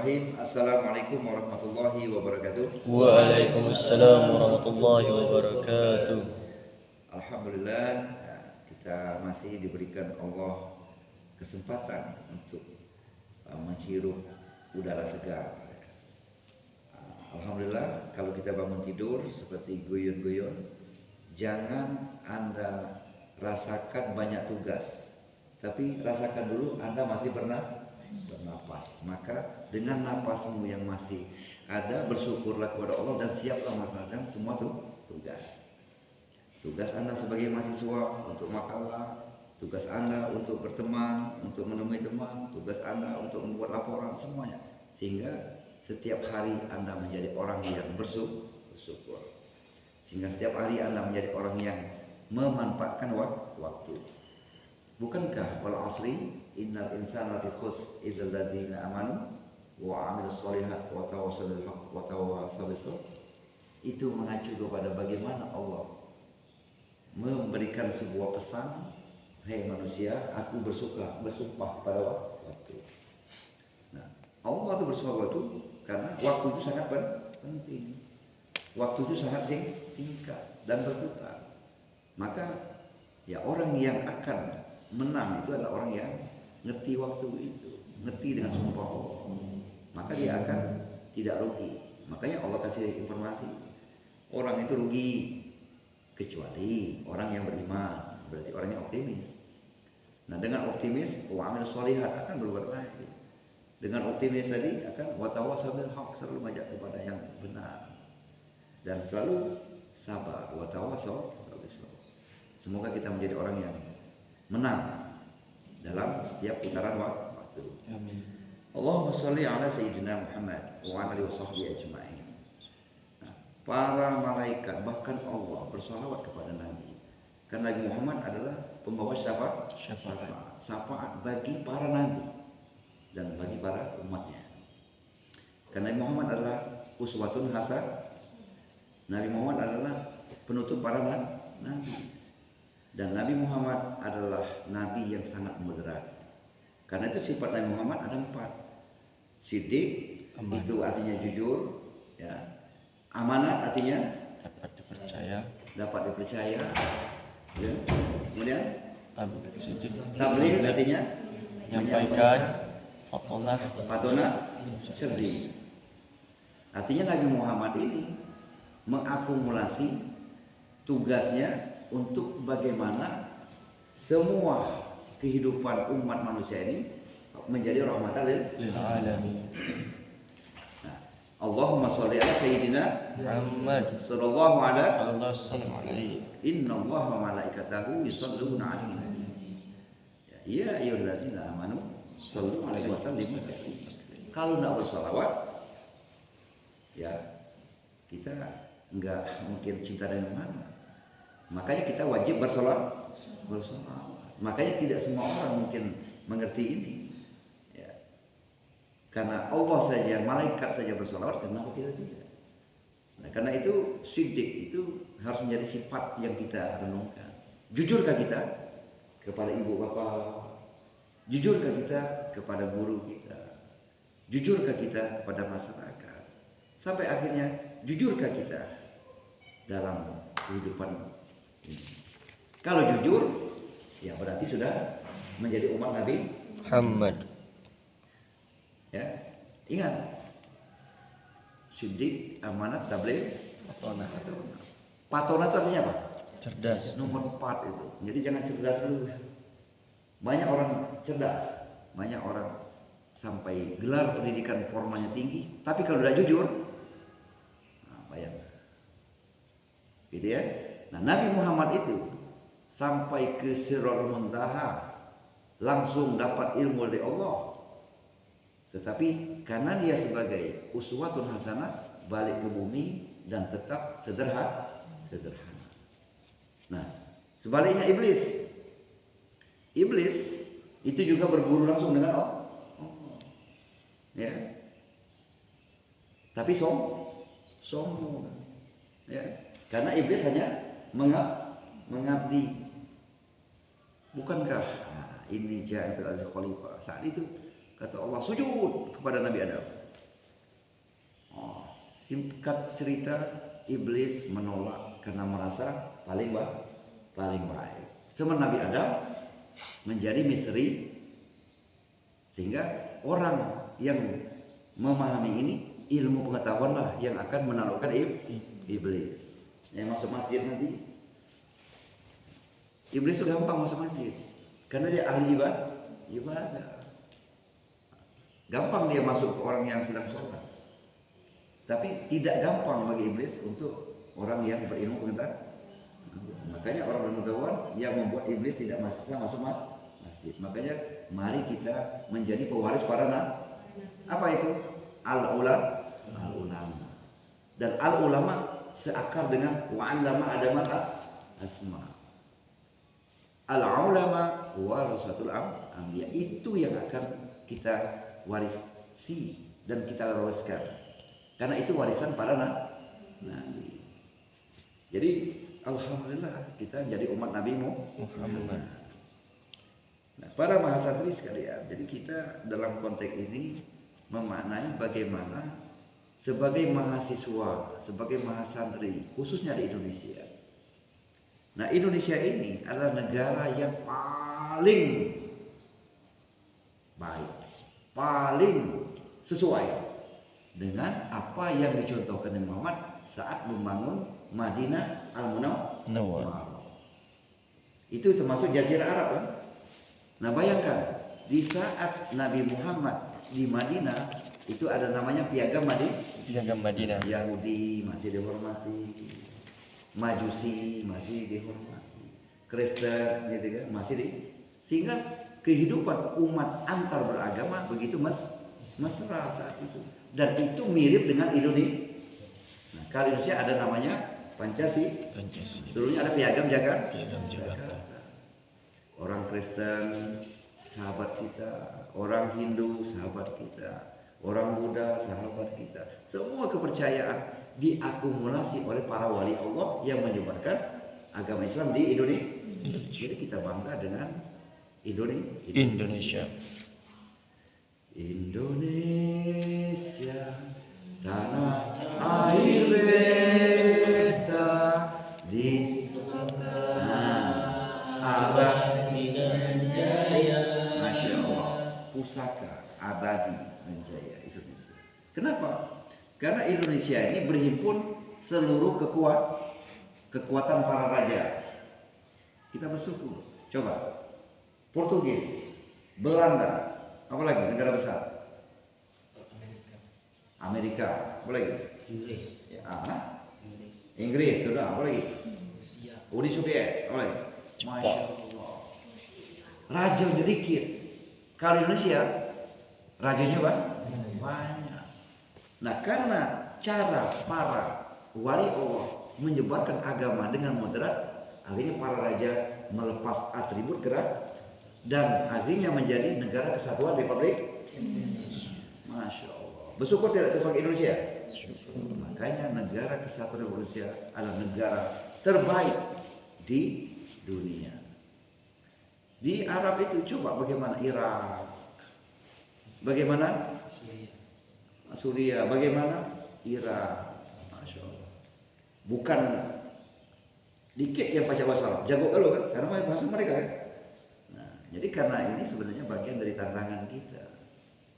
Bismillahirrahmanirrahim. Assalamualaikum warahmatullahi wabarakatuh. Waalaikumsalam warahmatullahi wabarakatuh. Alhamdulillah, kita masih diberikan Allah kesempatan untuk menghirup udara segar. Alhamdulillah, kalau kita bangun tidur seperti guyon-guyon, jangan Anda rasakan banyak tugas, tapi rasakan dulu Anda masih pernah bernapas. Maka dengan napasmu yang masih ada, bersyukurlah kepada Allah dan siaplah melaksanakan semua tugas. Tugas Anda sebagai mahasiswa untuk makalah, tugas Anda untuk berteman, untuk menemui teman, tugas Anda untuk membuat laporan, semuanya. Sehingga setiap hari Anda menjadi orang yang bersyukur. Sehingga setiap hari Anda menjadi orang yang memanfaatkan waktu. Bukankah wal asri innal insana lafi khusr illal ladzina amanu wa 'amilus sholihat wa tawassaw bil haqq wa tawassaw bis sabr. Itu mengacu kepada bagaimana Allah memberikan sebuah pesan, hai manusia, aku bersumpah pada waktu. Nah, Allah itu bersumpah waktu karena waktu itu sangat penting. Waktu itu sangat singkat dan berputar. Maka ya orang yang akan menang itu adalah orang yang ngerti waktu itu, ngerti dengan sumpah Allah. Maka dia akan tidak rugi. Makanya Allah kasih informasi, orang itu rugi kecuali orang yang beriman, berarti orang yang optimis. Nah, dengan optimis, wa amil sholihat akan berbuat baik. Dengan optimis tadi akan wa tawassaw bil haqq, selalu mengajak kepada yang benar dan selalu sabar, wa tawassaw bis sabr. Semoga kita menjadi orang yang menang dalam setiap putaran waktu. Amin. Allahumma sholli ala sayyidina Muhammad wa ala alihi washabbihi ajma'in. Nah, para malaikat bahkan Allah bersalawat kepada Nabi. Karena Nabi Muhammad adalah pembawa syafaat bagi para nabi dan bagi para umatnya. Karena Nabi Muhammad adalah uswatun hasanah. Nabi Muhammad adalah penutup para nabi. Dan Nabi Muhammad adalah Nabi yang sangat moderat. Karena itu sifat Nabi Muhammad ada 4. Siddiq, itu artinya jujur, ya. Amanat artinya dapat dipercaya. Ya. Kemudian tabligh artinya menyampaikan. Fatonah cerdik. Artinya Nabi Muhammad ini mengakumulasi tugasnya untuk bagaimana semua kehidupan umat manusia ini menjadi rahmatan lil alamin. Nah, Allahumma sholli ala sayyidina Muhammad sallallahu alaihi wasallam. Innallaha wa malaikatahu yusholluna 'alan nabi. Ya ayyuhallazina amanu shollu 'alaihi wa sallimu taslima. Kalau enggak berselawat, ya kita enggak mungkin cinta dengan mana. Makanya kita wajib bersolawat. Makanya tidak semua orang mungkin mengerti ini. Ya. Karena Allah saja, malaikat saja bersolawat, kenapa kita tidak? Nah, karena itu siddiq itu harus menjadi sifat yang kita renungkan. Jujurkah kita kepada ibu bapa? Jujurkah kita kepada guru kita? Jujurkah kita kepada masyarakat? Sampai akhirnya jujurkah kita dalam kehidupan ini? Kalau jujur, ya berarti sudah menjadi umat Nabi Muhammad. Ya, ingat, siddiq, amanat, tabligh, patona itu artinya apa? Cerdas. Nomor 4 itu. Jadi jangan cerdas dulu. Banyak orang cerdas, banyak orang sampai gelar pendidikan formalnya tinggi, tapi kalau udah jujur, nah, bayangkan, gitu ya. Nah, Nabi Muhammad itu sampai ke Sirrul Muntaha langsung dapat ilmu dari Allah. Tetapi karena dia sebagai uswatun hasanah balik ke bumi dan tetap sederhana. Nah, sebaliknya iblis itu juga berguru langsung dengan Allah. Ya. Tapi sombong. Ya. Karena iblis hanya mengabdi. Bukankah ini Ja'al khalifah? Saat itu kata Allah sujud kepada Nabi Adam. Singkat cerita, iblis menolak karena merasa paling baik. Sementara Nabi Adam menjadi misteri, sehingga orang yang memahami ini ilmu pengetahuanlah yang akan menaklukkan iblis. Yang masuk masjid nanti, iblis itu gampang masuk masjid karena dia ahli ibadah. Gampang dia masuk ke orang yang sedang sholat. Tapi tidak gampang bagi iblis untuk orang yang berilmu pengetahuan. Makanya orang berpengetahuan yang membuat iblis tidak bisa masuk masjid. Makanya mari kita menjadi pewaris para nabi. Apa itu? Al-ulama. Dan al-ulama seakar dengan wa'allama Adam asma. Al-ulama warasatul anbiya. Itu yang akan kita warisi dan kita wariskan. Karena itu warisan para nabi. Jadi alhamdulillah kita jadi umat Nabi Muhammad. Nah, para mahasantri sekalian, jadi kita dalam konteks ini memaknai bagaimana sebagai mahasiswa, sebagai mahasantri, khususnya di Indonesia. Nah, Indonesia ini adalah negara yang paling baik, paling sesuai dengan apa yang dicontohkan Nabi Muhammad saat membangun Madinah Al-Munawwarah. Itu termasuk Jazirah Arab kan? Nah bayangkan di saat Nabi Muhammad di Madinah itu ada namanya Piagam Madinah. Yahudi masih dihormati, Majusi masih dihormati, Kristen gitu kan sehingga kehidupan umat antar beragama begitu mesra saat itu. Dan itu mirip dengan Indonesia. Nah, kalau Indonesia ada namanya Pancasila. Seluruhnya ada Piagam Jakarta. Orang Kristen sahabat kita, orang Hindu sahabat kita, orang Buddha sahabat kita. Semua kepercayaan diakumulasi oleh para wali Allah yang menyebarkan agama Islam di Indonesia. Jadi kita bangga dengan Indonesia. Indonesia, tanah air beta di abadi dan jaya. Masya Allah, pusaka abadi dan jaya Indonesia. Kenapa? Karena Indonesia ini berhimpun seluruh kekuatan para raja. Kita bersyukur. Coba, Portugis, Belanda, apa lagi negara besar? Amerika. Apa lagi? Inggris sudah. Apa lagi? Uni Soviet. Apa lagi? Masya Allah. Rajanya dikit. Kalau Indonesia rajanya banyak. Nah karena cara para wali Allah menyebarkan agama dengan moderat, akhirnya para raja melepas atribut gerak dan akhirnya menjadi negara kesatuan Republik Indonesia. Masya Allah. Bersyukur tidak sebagai Indonesia? Makanya negara kesatuan Republik Indonesia adalah negara terbaik di dunia. Di Arab itu coba bagaimana Irak, bagaimana Suriah, bagaimana Irak. Masya Allah. Bukan dikit yang baca bahasa Arab, jago kalau kan, karena bahasa mereka kan. Jadi karena ini sebenarnya bagian dari tantangan kita.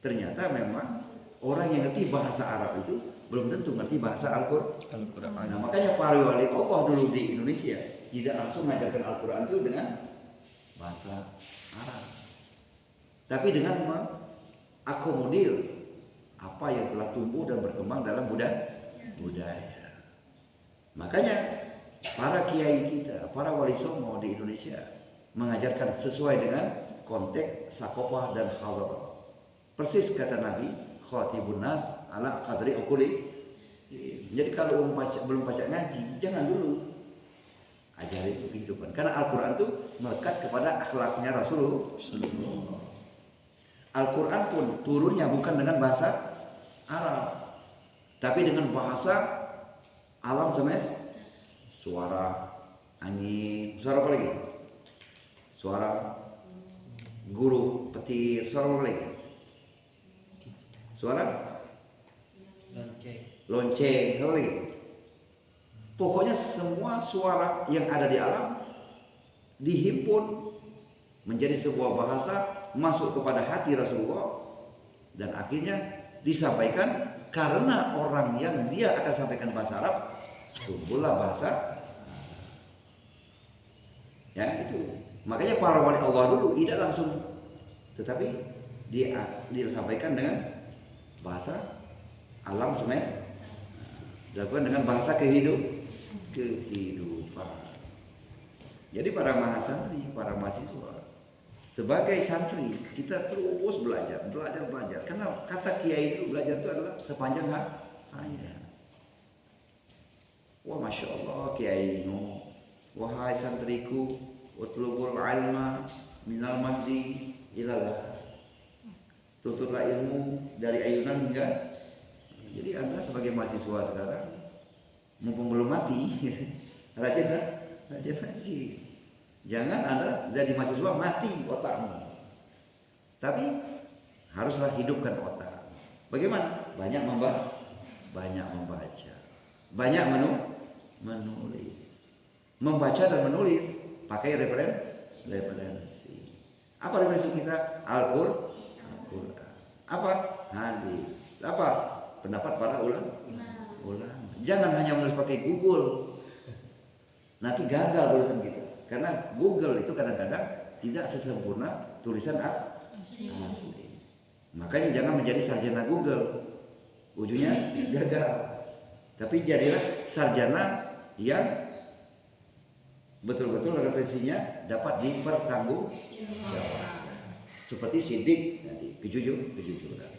Ternyata memang orang yang ngerti bahasa Arab itu belum tentu ngerti bahasa Al-Quran. Nah makanya para wali Allah dulu di Indonesia tidak langsung mengajarkan Al-Quran itu dengan bahasa Arab, tapi dengan mengakomodir apa yang telah tumbuh dan berkembang dalam budaya. Makanya para kiai kita, para wali songo di Indonesia mengajarkan sesuai dengan konteks sakopah dan hadarah. Persis kata Nabi, khatibun nas ala qadri uquli. Jadi kalau belum baca ngaji, jangan dulu ajari itu kehidupan. Karena Al-Quran itu melekat kepada akhlaknya Rasulullah. Al-Quran pun turunnya bukan dengan bahasa Arab, tapi dengan bahasa alam semesta. Suara angin, suara apa lagi? Suara guru, petir, suara apa lagi? Suara lonceng, apa lagi? Pokoknya semua suara yang ada di alam dihimpun menjadi sebuah bahasa, masuk kepada hati Rasulullah, dan akhirnya disampaikan. Karena orang yang dia akan sampaikan bahasa Arab, tumbuhlah bahasa. Ya itu. Makanya para wali Allah dulu tidak langsung, tetapi dia disampaikan dengan bahasa alam semesta, dilakukan dengan bahasa kehidupan. Jadi para mahasantri, para mahasiswa, sebagai santri kita terus belajar. Karena kata kiai itu belajar itu adalah sepanjang hayat. Wah, masya Allah kiai no, wahai santriku, utlubul ilma minal mahdi ilallah. Tuturlah ilmu dari ayunan hingga. Jadi Anda sebagai mahasiswa sekarang, mumpung belum mati, rajin haji. Jangan Anda jadi mahasiswa mati otakmu. Tapi haruslah hidupkan otak. Bagaimana? Banyak membaca, banyak menulis. Membaca dan menulis pakai referensi. Apa referensi kita? Al-Qur'an. Apa? Hadis. Apa? Pendapat para ulama. Jangan hanya menulis pakai Google. Nanti gagal tulisan kita. Karena Google itu kadang-kadang tidak sesempurna tulisan asli. Makanya jangan menjadi sarjana Google. Ujungnya gagal. Tapi jadilah sarjana yang betul-betul referensinya dapat dipertanggungjawabkan. Seperti sidik tadi, kejujuran.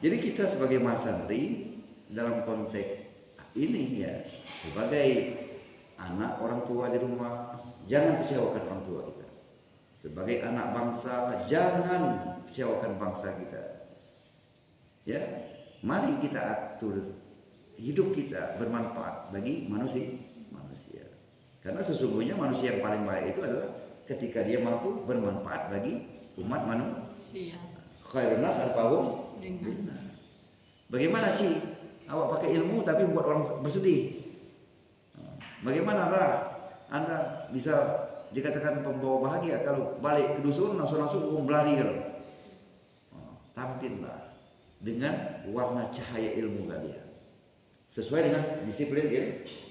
Jadi kita sebagai mahasantri dalam konteks ini ya, sebagai anak orang tua di rumah, jangan kecewakan orang tua kita. Sebagai anak bangsa, jangan kecewakan bangsa kita. Ya, mari kita atur hidup kita bermanfaat bagi manusia. Karena sesungguhnya manusia yang paling baik itu adalah ketika dia mampu bermanfaat bagi umat manusia. Khairun nas anfa'uhum linnas. Bagaimana sih awak pakai ilmu tapi buat orang bersedih? Bagaimana Anda bisa dikatakan pembawa bahagia kalau balik ke dusun langsung berlari kalau? Tampillah dengan warna cahaya ilmu kalian sesuai dengan disiplin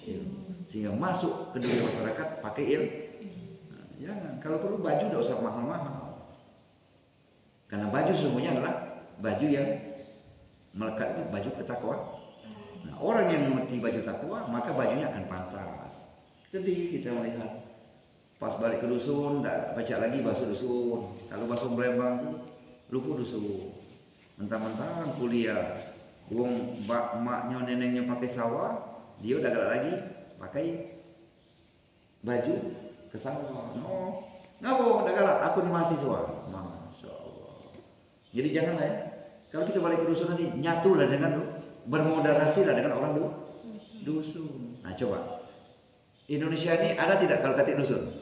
ilmu, sehingga masuk ke dunia masyarakat pakai ilmu. Jangan, kalau perlu baju tidak usah mahal-mahal, karena baju sesungguhnya adalah baju yang melekat, itu baju ketakwaan. Nah, orang yang mengerti baju takwa maka bajunya akan pantas. Sedih kita melihat pas balik ke dusun tidak baca lagi bahasa dusun. Kalau bahasa Brembang lupa dusun. Mentang-mentang kuliah, maknya neneknya pakai sawah, dia udah gak lagi pakai baju ke sawah. No, ngapa udah galak? Aku di mahasiswa. Masya Allah. Jadi janganlah ya. Kalau kita balik ke dusun nanti nyatulah dengan bermoderasilah dengan orang dusun. Nah coba, Indonesia ini ada tidak kalau kata dusun?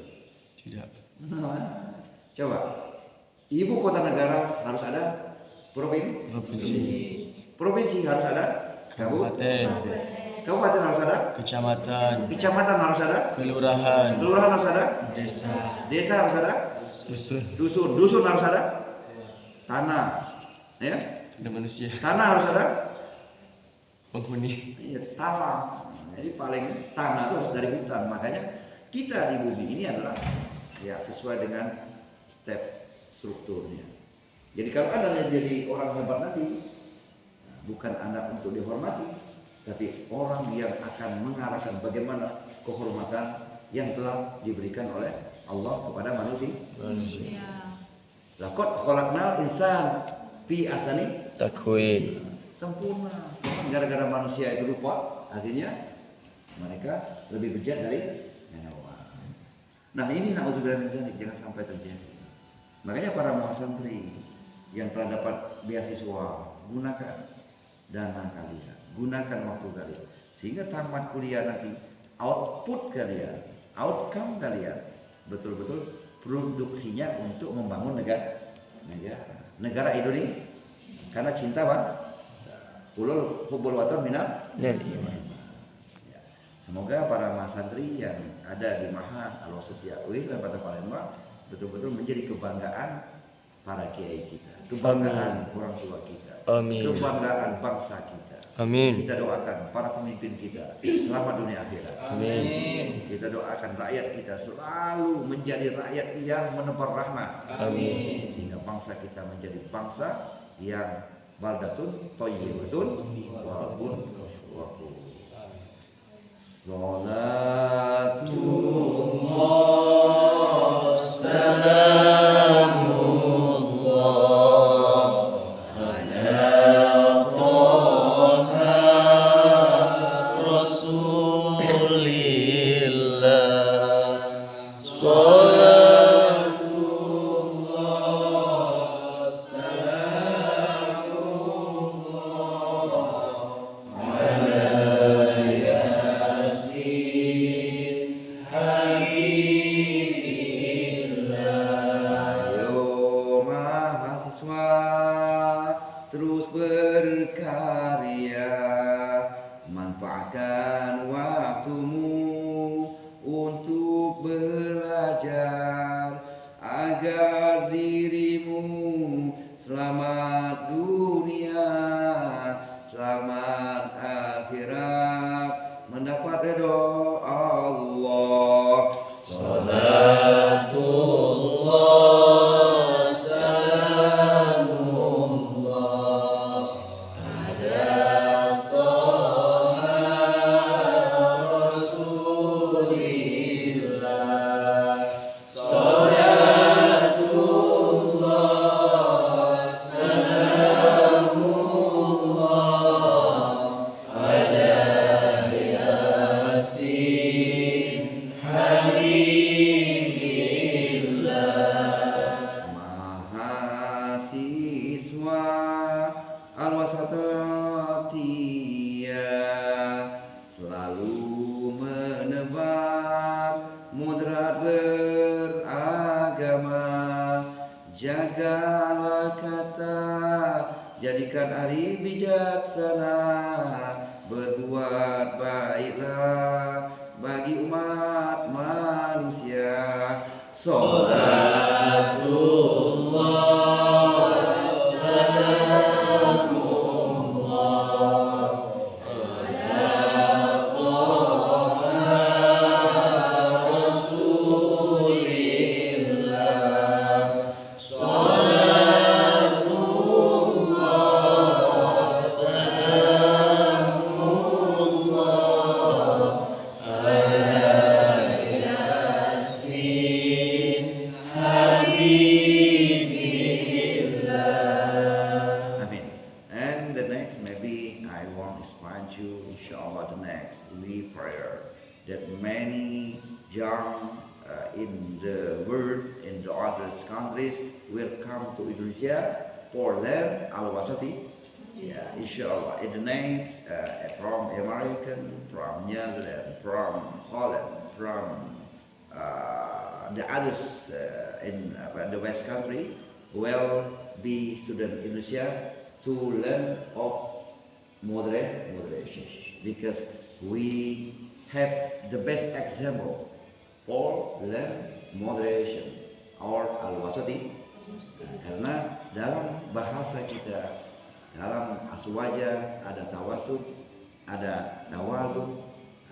Tidak. Nah, coba, ibu kota negara harus ada provinsi harus ada kabupaten harus ada kecamatan harus ada kelurahan harus ada desa harus ada dusun harus ada tanah, ya, tanah harus ada penghuni. Iya, tanah. Jadi paling tanah itu harus dari hutan. Makanya kita di bumi ini adalah ya sesuai dengan step strukturnya. Jadi kalau Anda jadi orang hebat nanti, bukan Anda untuk dihormati, tapi orang yang akan mengarahkan bagaimana kehormatan yang telah diberikan oleh Allah kepada manusia. Laqad khalaqnal insana fi ahsani taqwim. Sempurna. Gara-gara manusia itu lupa, akhirnya mereka lebih bejat dari hewan. Nah ini naudzubillah min dzalik, jangan sampai terjadi. Makanya para mahasantri yang telah dapat beasiswa, gunakan dana kalian, gunakan waktu kalian, sehingga tamat kuliah nanti output kalian, outcome kalian betul-betul produksinya untuk membangun negara Indonesia. Karena cinta Ulul hubbul watan minal Lil iman. ya. Semoga para mahasantri yang ada di Maha Al-Wasatiyah UIN Kabupaten Palembang betul-betul menjadi kebanggaan para kiai kita, kebanggaan orang tua kita, Amin. kebanggaan bangsa kita. Amin. Kita doakan para pemimpin kita selamat dunia akhirat. Amin. Kita doakan rakyat kita selalu menjadi rakyat yang menebar rahmat. Amin. Sehingga bangsa kita menjadi bangsa yang baldatun thayyibatun wa rabbun ghafur. Salatullah salamullah ala Toha Rasulillah. Salatullah salamullah ala Yasin Habibillah. Ayo mahasiswa terus berkarya, manfaatkan waktumu untuk belajar agar dirimu selamat dunia, selamat akhirat, mendapat ridho Allah. Salatullah salamullah ala Toha Rasulillah. Salatullah salamullah ala Yasin Habibillah. Mahasiswa Al-Wasatiyah selalu menebar moderat beragama, jagalah kata, jadikan ari bijaksana, berbuat baiklah bagi umat manusia. Salatullah salamullah ala Toha Rasulillah. Salatullah salamullah ala Yasin Habibillah. Amin. And the next, maybe I want to inspire you, inshallah, the next lead prayer that many young in the world, in the other countries, will come to Indonesia for learn Al-Wasati. Yeah, inshallah. In the next, from American, from Netherlands, from Holland, from the others in the West country will be student Indonesia to learn of moderation, because we have the best example for learn moderation or al-wasati, karena dalam bahasa kita, dalam aswaja ada tawasud, ada tawazun,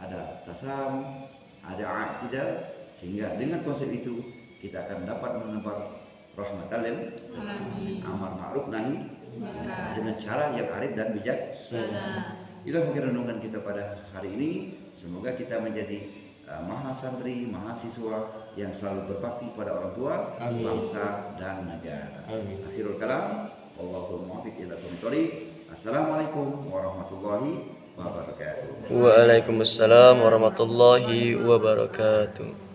ada tasam, ada i'tidal, sehingga dengan konsep itu kita akan dapat menebar rahmatan lil amar ma'ruf nahi dengan cara yang arif dan bijaksana. Itulah mungkin renungan kita pada hari ini. Semoga kita menjadi mahasantri, mahasiswa yang selalu berbakti pada orang tua, bangsa dan negara. Akhirul kalam, wallahul muwaffiq ila aqwamit thoriq. Assalamualaikum warahmatullahi wabarakatuh. Waalaikumsalam warahmatullahi wabarakatuh.